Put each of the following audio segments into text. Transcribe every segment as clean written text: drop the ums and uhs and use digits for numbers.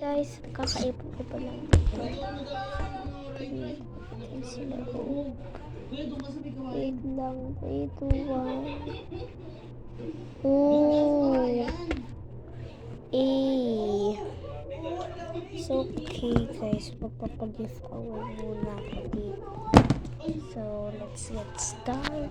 Guys, kakaipon ko pa lang dito. Sila ko. Wait lang. 3, 2, 1. Oh. So, okay guys. Magpapag-gift away muna ako dito. So, let's get started.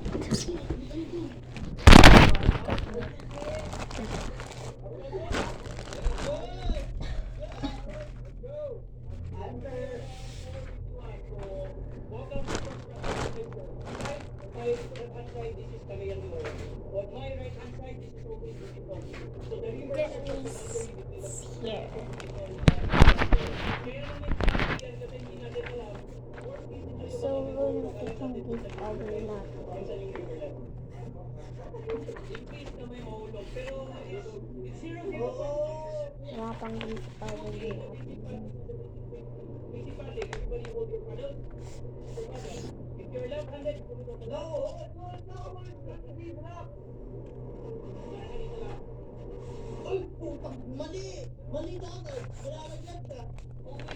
Here. So, itong gift away natin. Wala pang gift away natin.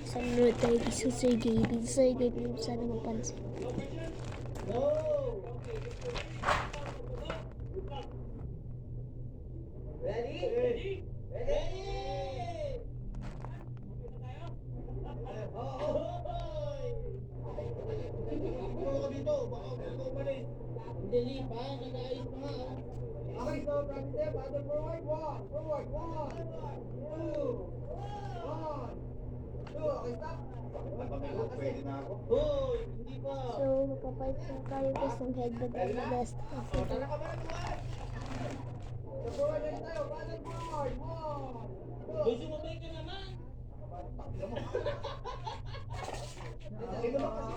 Sunod tayo sa Sir Gaby. Sir Gaby yung sana mapansin. Ready? Hindi pa, nag-aayos na nga. Okay, so practice there. Battle forward. Forward. 1, 2. 1, 2. Okay, stop. Pwede na ako. Hoy, hindi pa. So, magpapalit na tayo guys ng headband at the best. Okay. Forward lang tayo. Battle forward. 1, 2. Gusto mo ba ka naman? Hindi naman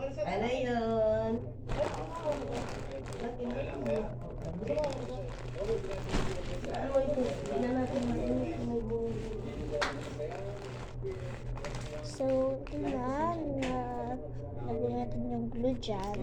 kasi Ano yun? So, ito na. Lagyan natin yung glue dyan.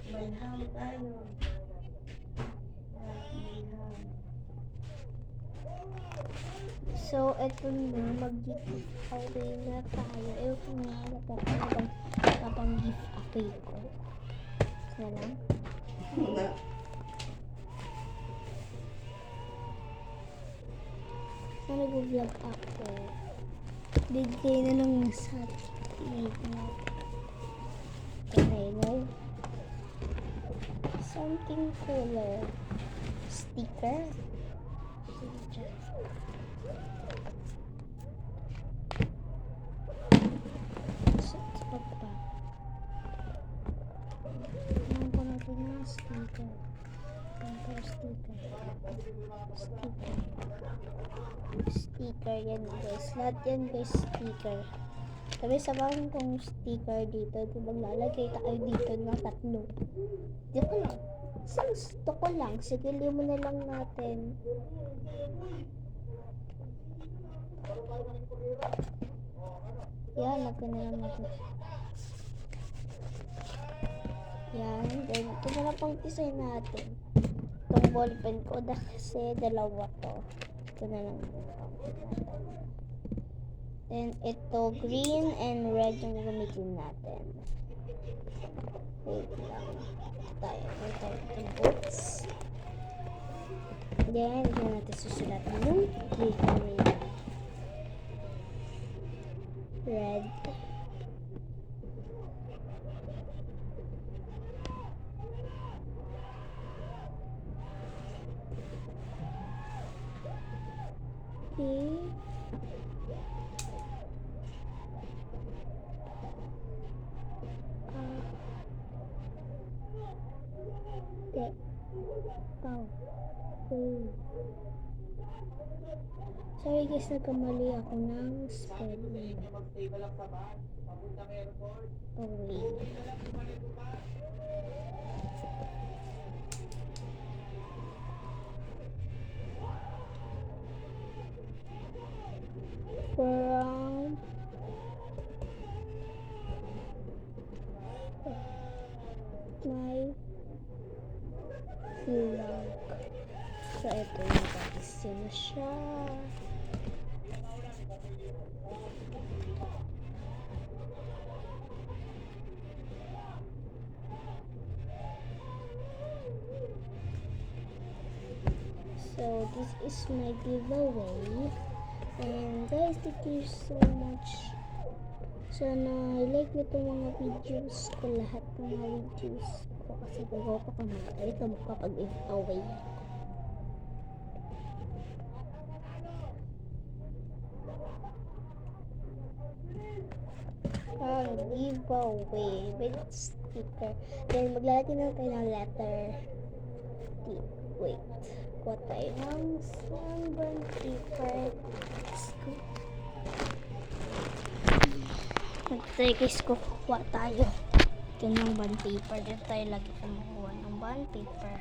Malham tayo. So, ito na. Mag-gift away na tayo. Ito nga. Kapang gift away ko. Sana lang. So, nag-vlog ako. Bigay na lang sa tinig natin. Okay, no? Something cooler. Sticker. Sticker yan guys. Lahat yan guys sticker. Sabi sabahin kong sticker dito. Maglalagay tayo dito ng 3. Di ko lang. Isang gusto ko lang. Sige, mo na lang natin. Yan, lagyan na lang natin. Yan. Then, ito na lang pang design natin. Itong ballpen ko kasi dalawa to. Ito na lang. Then, ito green and red yung gamitin natin. Wait lang. May tayo itong books. Then, dyan natin susulatan yung green. Red. Okay. Sorry guys, nagkamali ako ng spelling. Okay. vlog. So, ito yung pagising na siya. So, this is my giveaway. And guys, thank you so much. Sana like nyo itong mga videos ko, lahat ng mga videos ko. Kasi gagawa pa ko mga ito makapag-giveaway. Giveaway with sticker. Then, maglalagay na tayo ng letter T. Wait. Kuha tayo ng sunburn paper. Nagtry guys, kukuha tayo. Ito ng bond paper. Dito tayo lagi kumukuha ng bond paper.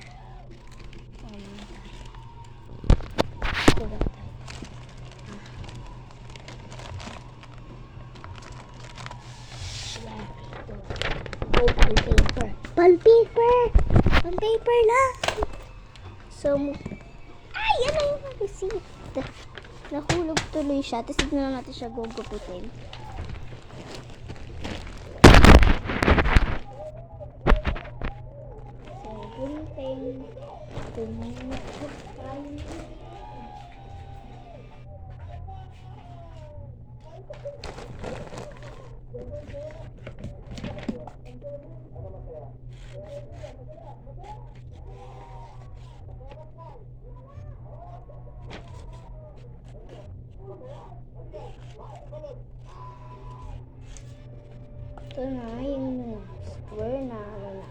Kuha tayo. Bond paper. Bond paper! Bond paper lang! So, ay! Yan na yung receipt. Nahulog tuloy siya. Tapos hindi na natin siya gugupitin. So, gunting. Tumingin tayo. Ito na yung square na ano na.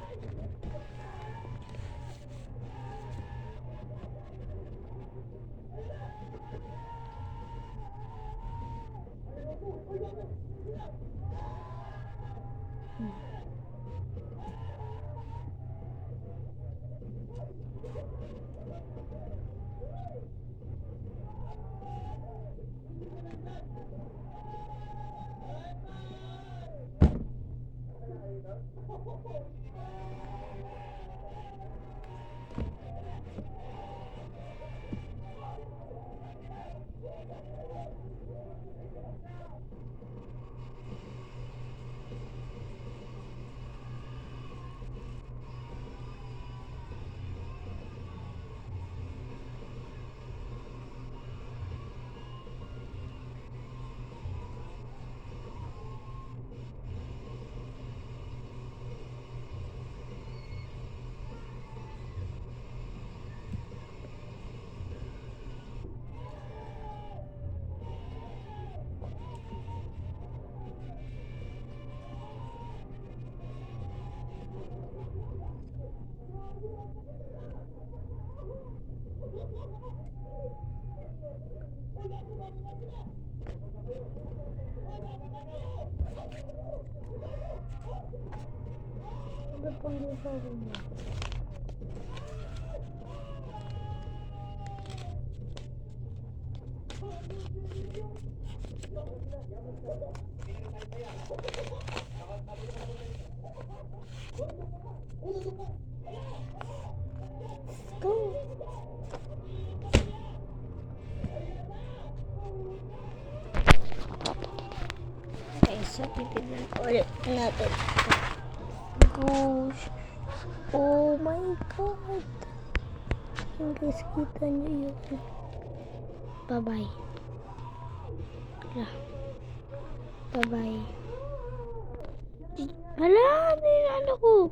Ano pang gagawin mo? Let's go! Okay, so titignan ulit natin. Gosh! Oh my God! Yung guys, kita nyo yun. Bye-bye. Bye-bye. Hala! Ano ko?